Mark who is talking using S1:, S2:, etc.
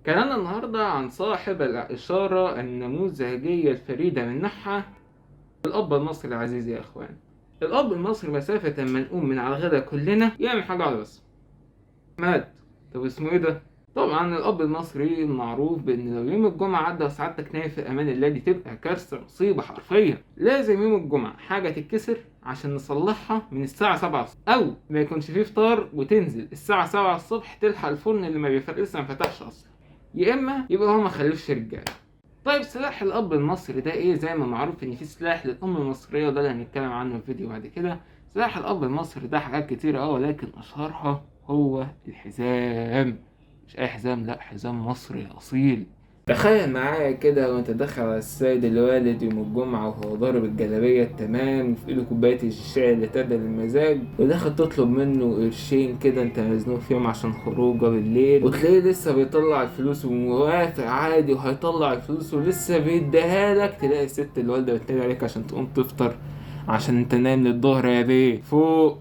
S1: كلامنا النهاردة عن صاحب الإشارة النموذجية الفريدة من نوعها، الأب المصري العزيز يا إخوان. الأب المصري مسافة ما نقوم من على الغدا كلنا يعمل حاجة واحدة بس: مات. طب اسمه إيه ده؟ طبعا الأب المصري معروف بإن لو يوم الجمعة عدى وسعادتك نايم في أمان الله، دي تبقى كارثة، مصيبة حرفيا. لازم يوم الجمعة حاجة تتكسر عشان نصلحها من الساعة 7 الصبح، أو ما يكونش فيه فطار وتنزل الساعة 7 الصبح تلحق الفرن اللي ما بيفتح لسه ما فتحش أصلا، يا إما يبقى هو ما خلفش رجالة. طيب سلاح الأب المصري ده إيه؟ زي ما معروف إن في سلاح للأم المصرية، وده اللي هنتكلم عنه في فيديو بعد كده. سلاح الأب المصري ده حاجات كتيرة ولكن أشهرها هو الحزام. مش أي حزام، لأ، حزام مصري أصيل. تخيل معايا كده وانت داخل على السيد الوالد يوم الجمعة وهو ضارب الجلابية التمام وفي ايده كوباية الشاي اللي تعدل المزاج، وداخل تطلب منه قرشين كده انت مزنوق فيهم عشان خروجه بالليل، وتلاقيه لسه بيطلع الفلوس وموافق عادي وهيطلع الفلوس ولسه بيديها لك. تلاقي الست الوالدة بتنادي عليك عشان تقوم تفطر، عشان انت نايم للظهر يا بيه، فوق.